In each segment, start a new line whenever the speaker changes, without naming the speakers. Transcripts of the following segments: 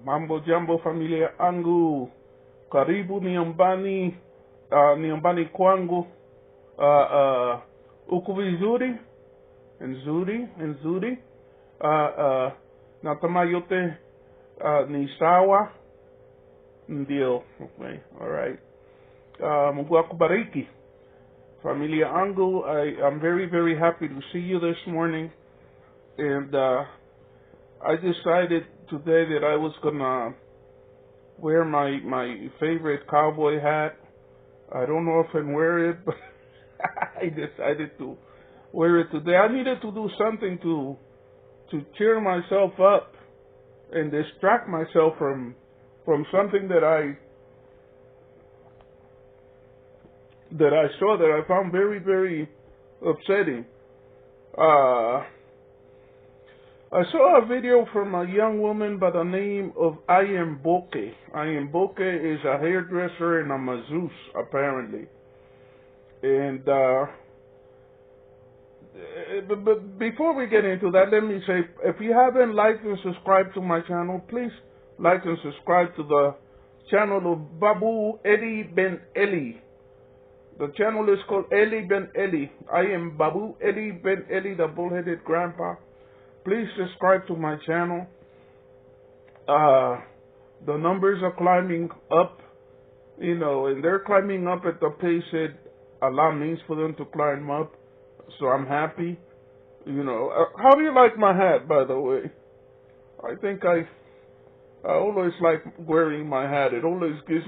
Mambo jambo familia angu, karibu niambani kwangu. Uko vizuri? Nzuri. Natama yote ni sawa? Ndio. Okay, alright. Mungu akubariki. Familia angu, I'm very, very happy to see you this morning. And I decided today that I was gonna wear my favorite cowboy hat. I don't know if I can wear it, but I decided to wear it today. I needed to do something to cheer myself up and distract myself from something that I saw that I found very, very upsetting. I saw a video from a young woman by the name of Ionlyhaveeyesforyoubytheflamingos. Ionlyhaveeyes is a hairdresser and a masseuse, apparently. And but before we get into that, let me say, if you haven't liked and subscribed to my channel, please like and subscribe to the channel of Babu Eli-Ben-Eli. The channel is called Eli-Ben-Eli. I am Babu Eli-Ben-Eli, the bullheaded grandpa. Please subscribe to my channel. The numbers are climbing up, and they're climbing up at the pace that Allah means for them to climb up. So I'm happy. How do you like my hat, by the way? I think I always like wearing my hat. It always puts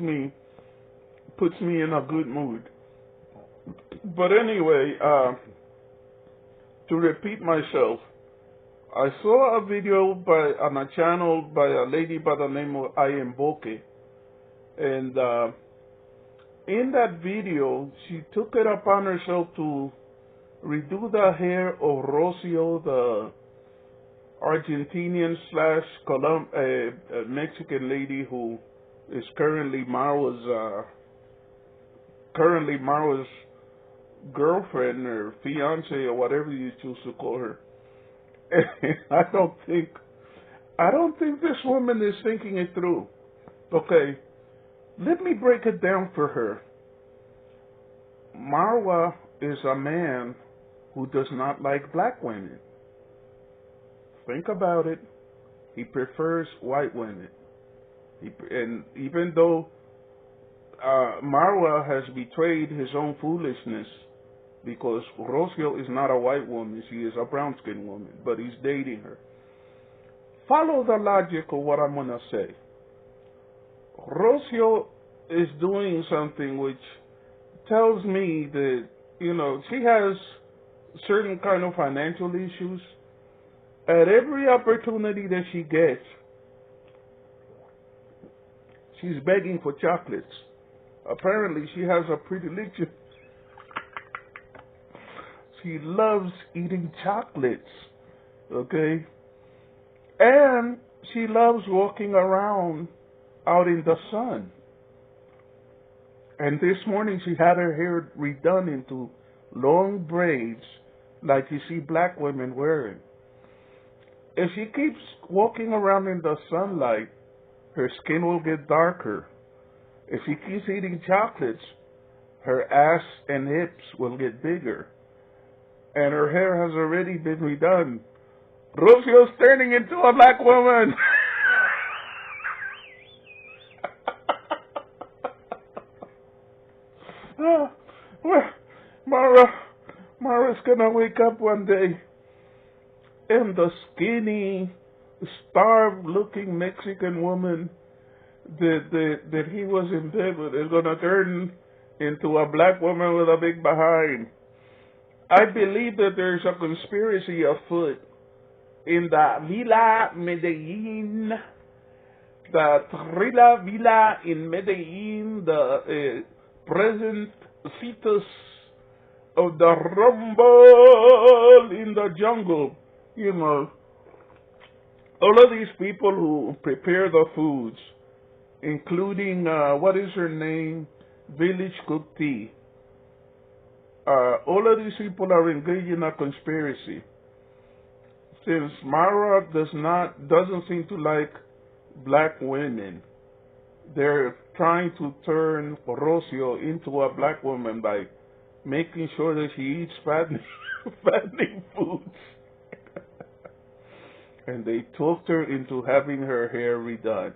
me in a good mood. But anyway, to repeat myself, I saw a video on a channel by a lady by the name of Ionlyhaveeyes, and in that video, she took it upon herself to redo the hair of Rocio, the Argentinian / Mexican lady who is currently Marwa's girlfriend or fiance or whatever you choose to call her. I don't think this woman is thinking it through. Okay, let me break it down for her. Marwa is a man who does not like black women. Think about it. He prefers white women. And even though Marwa has betrayed his own foolishness, because Rocio is not a white woman, she is a brown-skinned woman, but he's dating her. Follow the logic of what I'm going to say. Rocio is doing something which tells me that, she has certain kind of financial issues. At every opportunity that she gets, she's begging for chocolates. Apparently, she has a predilection. She loves eating chocolates, okay? And she loves walking around out in the sun. And this morning she had her hair redone into long braids like you see black women wearing. If she keeps walking around in the sunlight, her skin will get darker. If she keeps eating chocolates, her ass and hips will get bigger. And her hair has already been redone. Rocio's turning into a black woman. Mara's gonna wake up one day, and the skinny, starved-looking Mexican woman that he was in bed with is gonna turn into a black woman with a big behind. I believe that there's a conspiracy afoot in the Villa Medellin, the Trilla Villa in Medellin, the present fetus of the rumble in the jungle. All of these people who prepare the foods, including, what is her name? Village Cook Tea. All of these people are engaged in a conspiracy. Since Mara doesn't seem to like black women. They're trying to turn Rocio into a black woman by making sure that she eats fattening foods. And they talked her into having her hair redone,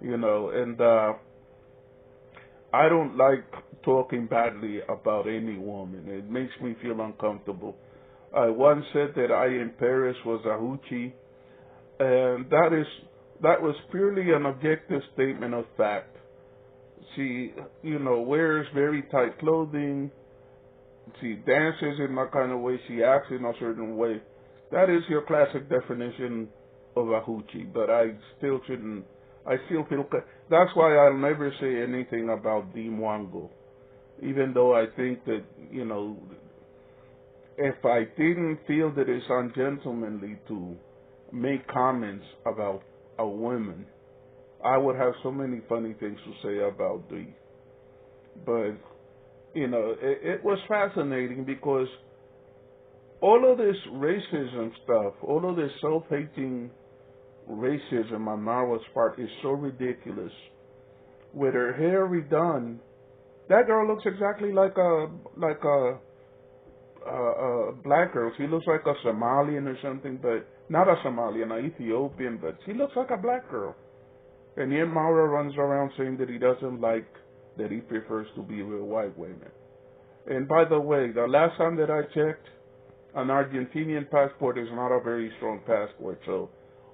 and I don't like talking badly about any woman. It makes me feel uncomfortable. I once said that I in Paris was a hoochie, and that was purely an objective statement of fact. She, wears very tight clothing. She dances in that kind of way. She acts in a certain way. That is your classic definition of a hoochie. But I still shouldn't. I still feel. That's why I'll never say anything about Dimwango, even though I think that if I didn't feel that it's ungentlemanly to make comments about a woman, I would have so many funny things to say about Dee. But, it was fascinating because all of this racism stuff, all of this self-hating racism on Marwa's part is so ridiculous. With her hair redone, that girl looks exactly like a black girl. She looks like a Somalian or something, but not a Somalian, an Ethiopian, but she looks like a black girl. And yet Maura runs around saying that he doesn't like, that he prefers to be with white women. And by the way, the last time that I checked, an Argentinian passport is not a very strong passport. So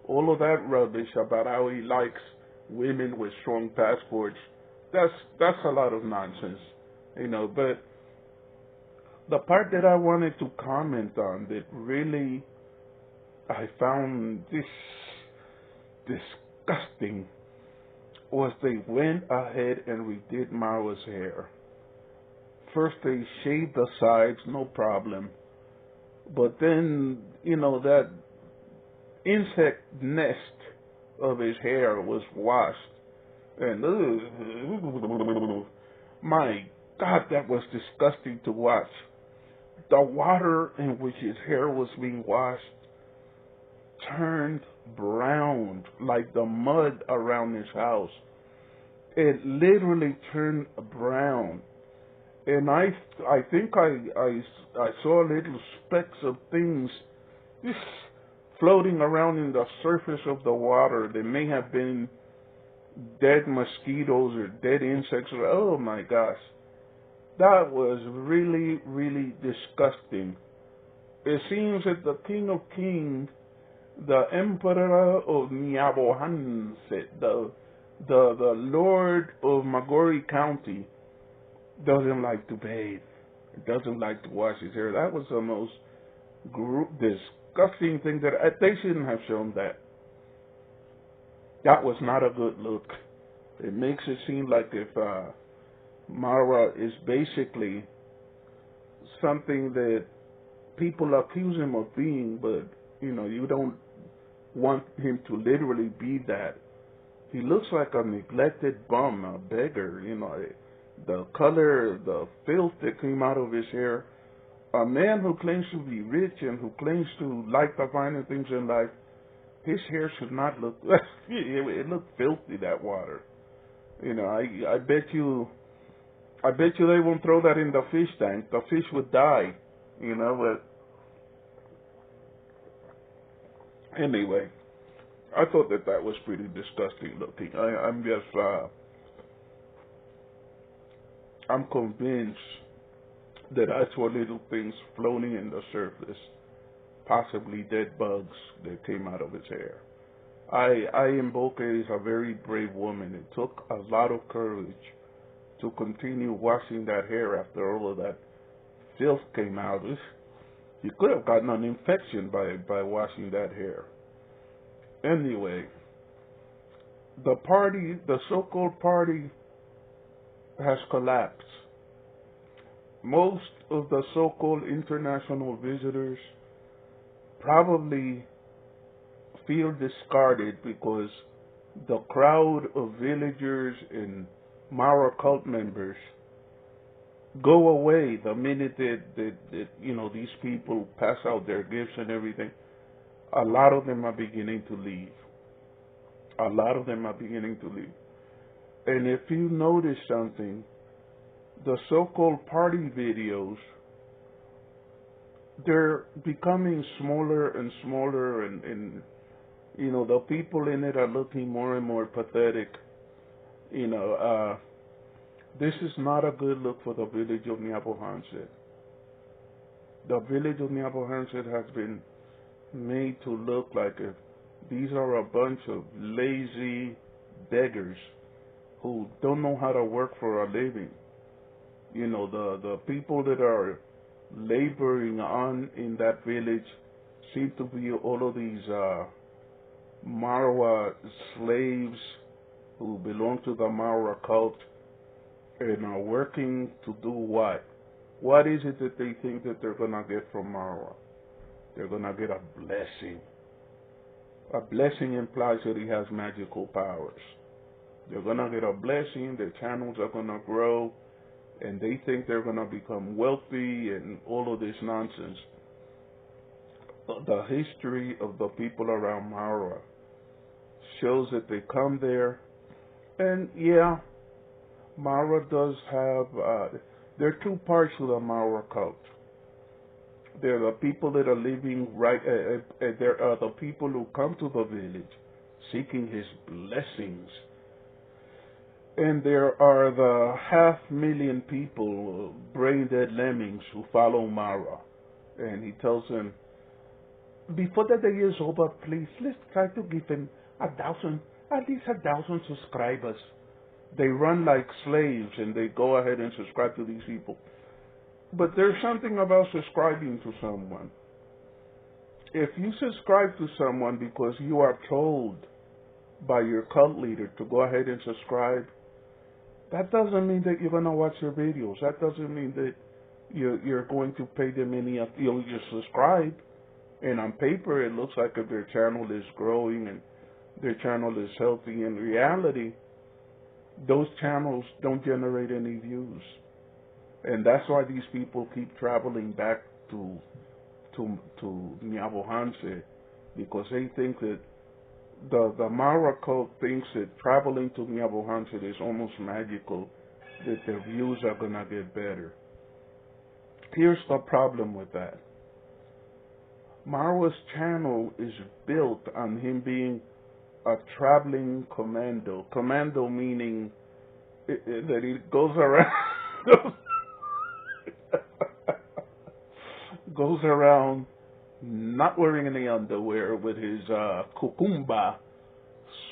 all of that rubbish about how he likes women with strong passports, that's a lot of nonsense. But the part that I wanted to comment on that really I found disgusting was they went ahead and redid Marwa's hair. First they shaved the sides, no problem. But then, that insect nest of his hair was washed. And, my God, that was disgusting to watch. The water in which his hair was being washed turned brown like the mud around his house. It literally turned brown. And I think I saw little specks of things just floating around in the surface of the water. They may have been dead mosquitoes or dead insects. Oh my gosh. That was really, really disgusting. It seems that the King of Kings, the Emperor of Nyabohanset, the Lord of Magori County, doesn't like to bathe. Doesn't like to wash his hair. That was the most disgusting thing that they shouldn't have shown that. That was not a good look. It makes it seem like if Mara is basically something that people accuse him of being, but you don't want him to literally be that. He looks like a neglected bum, a beggar. The color, the filth that came out of his hair. A man who claims to be rich and who claims to like the finer things in life, his hair should not look. It looked filthy, that water. I bet you they won't throw that in the fish tank. The fish would die. But anyway, I thought that was pretty disgusting looking. I'm convinced that I saw little things floating in the surface, possibly dead bugs that came out of his hair. Mboke is a very brave woman. It took a lot of courage to continue washing that hair after all of that filth came out. You could have gotten an infection by washing that hair. Anyway, the so-called party has collapsed. Most of the so-called international visitors probably feel discarded because the crowd of villagers and Mara cult members go away the minute that these people pass out their gifts and everything. A lot of them are beginning to leave. A lot of them are beginning to leave. And if you notice something, the so-called party videos, they're becoming smaller and smaller, and you know, the people in it are looking more and more pathetic. You know, this is not a good look for the village of Nyabohanset. The village of Nyabohanset has been made to look like these are a bunch of lazy beggars who don't know how to work for a living. You know, the people that are laboring on in that village seem to be all of these Marwa slaves who belong to the Marwa cult and are working to do what? What is it that they think that they're going to get from Marwa? They're going to get a blessing. A blessing implies that he has magical powers. They're going to get a blessing, their channels are going to grow, and they think they're going to become wealthy and all of this nonsense. The history of the people around Marwa shows that they come there, and yeah, Marwa does have, there are two parts to the Marwa cult. There are the people that are living right, there are the people who come to the village seeking his blessings. And there are the 500,000 people, brain-dead lemmings, who follow Marwa. And he tells them, before the day is over, please, let's try to give him at least 1,000 subscribers. They run like slaves and they go ahead and subscribe to these people. But there's something about subscribing to someone. If you subscribe to someone because you are told by your cult leader to go ahead and subscribe, that doesn't mean that you're going to watch their videos. That doesn't mean that you're going to pay them any, you just subscribe. And on paper, it looks like if their channel is growing and their channel is healthy. In reality, those channels don't generate any views. And that's why these people keep traveling back to Nyabohanse, because they think that the Mara cult thinks that traveling to Nyabohanse is almost magical, that their views are going to get better. Here's the problem with that. Marwa's channel is built on him being a traveling commando. Commando meaning that he goes around goes around not wearing any underwear with his kukumba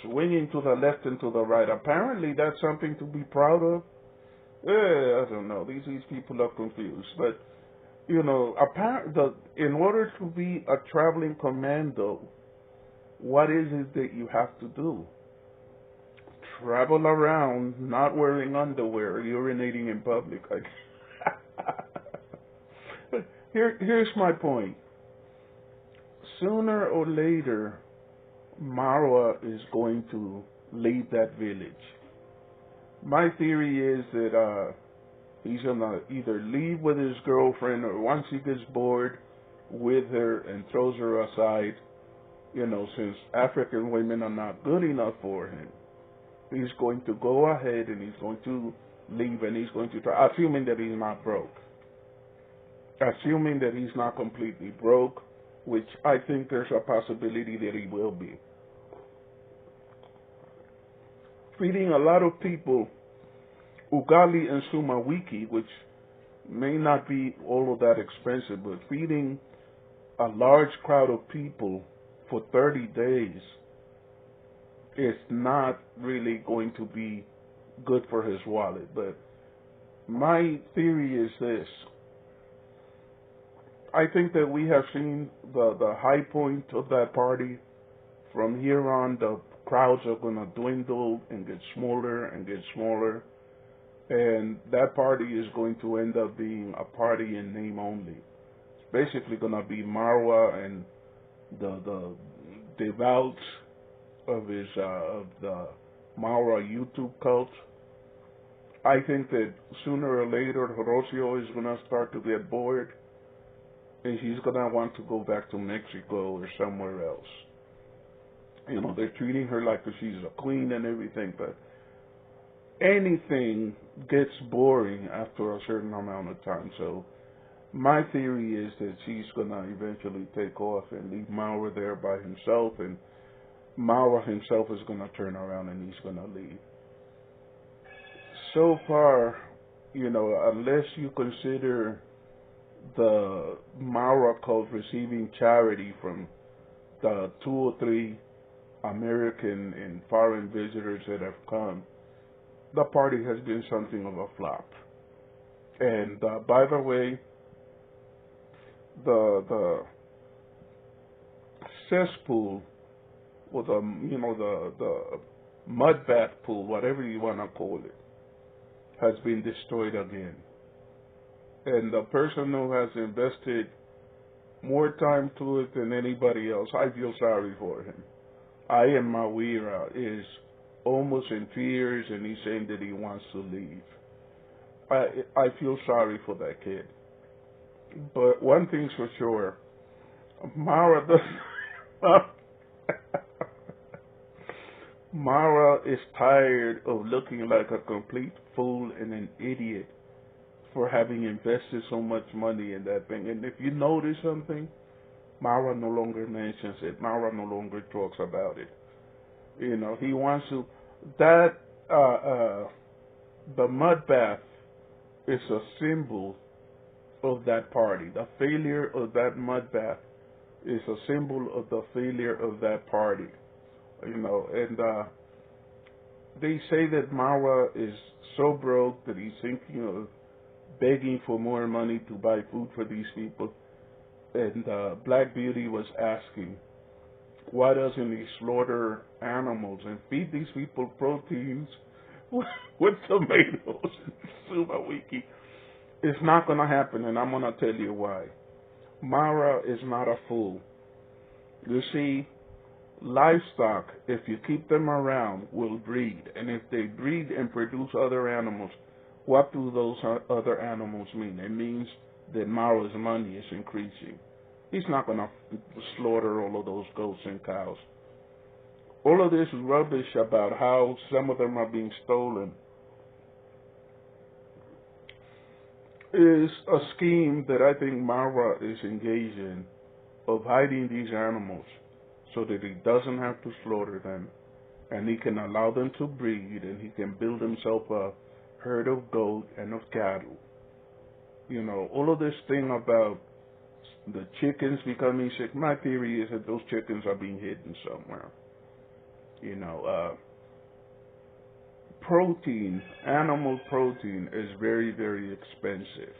swinging to the left and to the right. Apparently that's something to be proud of. I don't know. These people are confused. But, you know, in order to be a traveling commando, what is it that you have to do? Travel around not wearing underwear, urinating in public. Here's my point. Sooner or later, Marwa is going to leave that village. My theory is that he's going to either leave with his girlfriend, or once he gets bored with her and throws her aside, you know, since African women are not good enough for him, he's going to go ahead and he's going to leave, and he's going to try, assuming that he's not broke. Assuming that he's not completely broke, which I think there's a possibility that he will be. Feeding a lot of people ugali and sumawiki, which may not be all of that expensive, but feeding a large crowd of people for 30 days is not really going to be good for his wallet. But my theory is this. I think that we have seen the high point of that party. From here on, the crowds are going to dwindle and get smaller and get smaller. And that party is going to end up being a party in name only. It's basically going to be Marwa and the devout of the Marwa YouTube cult. I think that sooner or later, Horacio is going to start to get bored, and he's going to want to go back to Mexico or somewhere else. You know, they're treating her like she's a queen and everything, but anything gets boring after a certain amount of time. So my theory is that she's gonna eventually take off and leave Maura there by himself, and Maura himself is gonna turn around and he's gonna leave. So far, you know, unless you consider the Maura cult receiving charity from the 2 or 3 American and foreign visitors that have come, the party has been something of a flop. And by the way, the cesspool, or the mud bath pool, whatever you want to call it, has been destroyed again. And the person who has invested more time to it than anybody else, I feel sorry for him. Ian Mawira is almost in tears, and he's saying that he wants to leave. I feel sorry for that kid. But one thing's for sure, Mara does. Mara is tired of looking like a complete fool and an idiot for having invested so much money in that thing. And if you notice something, Mara no longer mentions it. Mara no longer talks about it. You know, he wants to. The mud bath is a symbol of that party. The failure of that mud bath is a symbol of the failure of that party. You know, and they say that Mara is so broke that he's thinking of begging for more money to buy food for these people. And Black Beauty was asking, why doesn't he slaughter animals and feed these people proteins with tomatoes? Super wiki. It's not going to happen, and I'm going to tell you why. Mara is not a fool. You see, livestock, if you keep them around, will breed. And if they breed and produce other animals, what do those other animals mean? It means that Mara's money is increasing. He's not going to slaughter all of those goats and cows. All of this rubbish about how some of them are being stolen is a scheme that I think Mara is engaged in, of hiding these animals so that he doesn't have to slaughter them, and he can allow them to breed, and he can build himself a herd of goat and of cattle. You know, all of this thing about the chickens becoming sick, my theory is that those chickens are being hidden somewhere. You know, protein, animal protein is very, very expensive.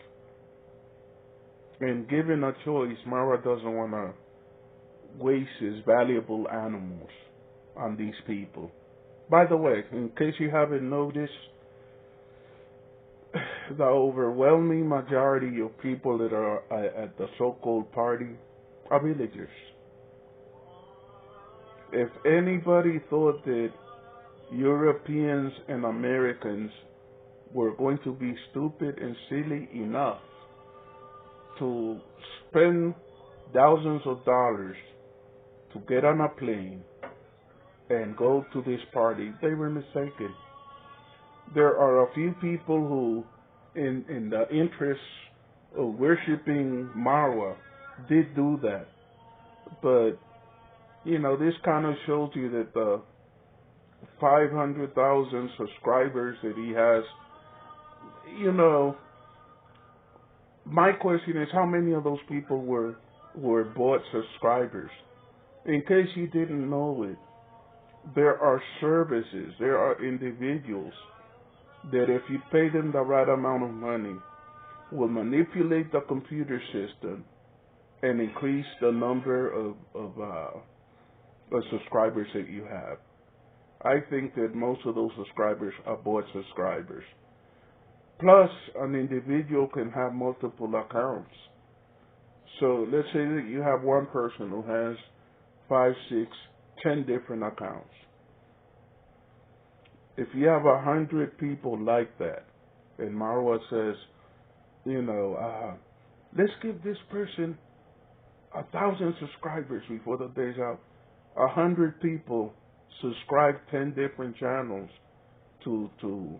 And given a choice, Mara doesn't want to waste his valuable animals on these people. By the way, in case you haven't noticed, the overwhelming majority of people that are at the so-called party are villagers. If anybody thought that Europeans and Americans were going to be stupid and silly enough to spend thousands of dollars to get on a plane and go to this party, they were mistaken. There are a few people who, in the interest of worshiping Marwa, did do that. But, you know, this kind of shows you that the 500,000 subscribers that he has, you know, my question is, how many of those people were bought subscribers? In case you didn't know it, there are services, there are individuals that if you pay them the right amount of money, will manipulate the computer system and increase the number of subscribers that you have. I think that most of those subscribers are bought subscribers. Plus, an individual can have multiple accounts. So let's say that you have one person who has 5, 6, 10 different accounts. If you have 100 people like that, and Marwa says, you know, let's give this person 1,000 subscribers before the day's out. 100 people subscribe 10 different channels to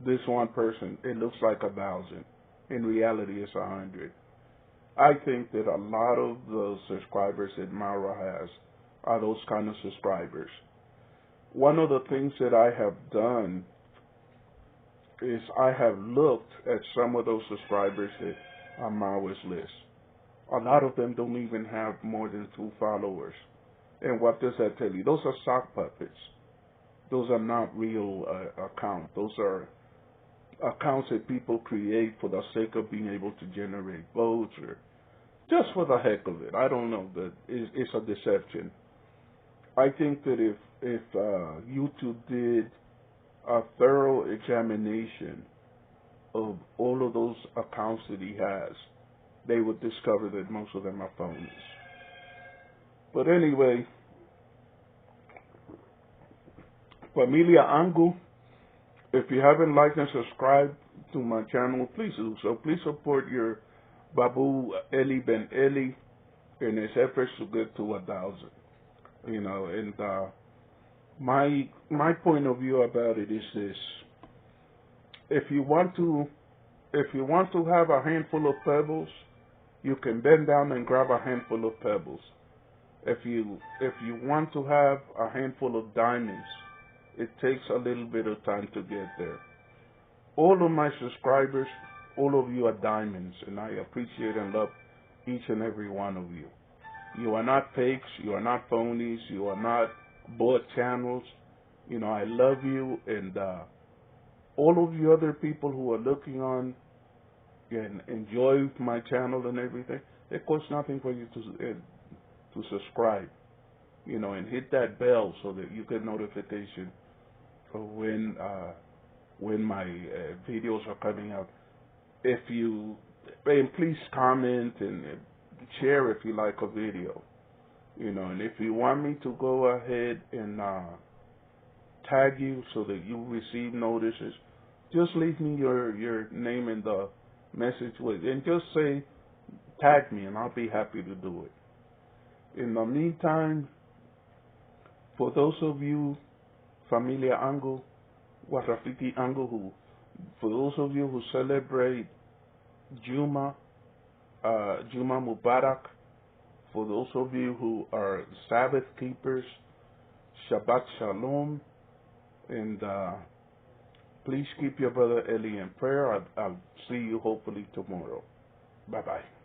this one person. It looks like 1,000. In reality, it's 100. I think that a lot of the subscribers that Mara has are those kind of subscribers. One of the things that I have done is I have looked at some of those subscribers that are Mara's list. A lot of them don't even have more than 2 followers. And what does that tell you? Those are sock puppets. Those are not real accounts. Those are accounts that people create for the sake of being able to generate votes or just for the heck of it. I don't know, but it's a deception. I think that if YouTube did a thorough examination of all of those accounts that he has, they would discover that most of them are phonies. But anyway, Familia Angu, if you haven't liked and subscribed to my channel, please do so. Please support your Babu Eli-Ben-Eli in his efforts to get to 1,000. You know, and my point of view about it is this: if you want to have a handful of pebbles, you can bend down and grab a handful of pebbles. If you want to have a handful of diamonds, it takes a little bit of time to get there. All of my subscribers, all of you are diamonds, and I appreciate and love each and every one of you. You are not fakes, you are not phonies, you are not bought channels. You know, I love you, and all of you other people who are looking on and enjoy my channel and everything, it costs nothing for you to subscribe, you know, and hit that bell so that you get notification for when my videos are coming out. And please comment and share if you like a video, you know, and if you want me to go ahead and tag you so that you receive notices, just leave me your name in the message with, and just say tag me, and I'll be happy to do it. In the meantime, for those of you, Familia Angu, Warafiki Angu, for those of you who celebrate Juma Mubarak, for those of you who are Sabbath keepers, Shabbat Shalom, and please keep your brother Eli in prayer. I'll see you hopefully tomorrow. Bye-bye.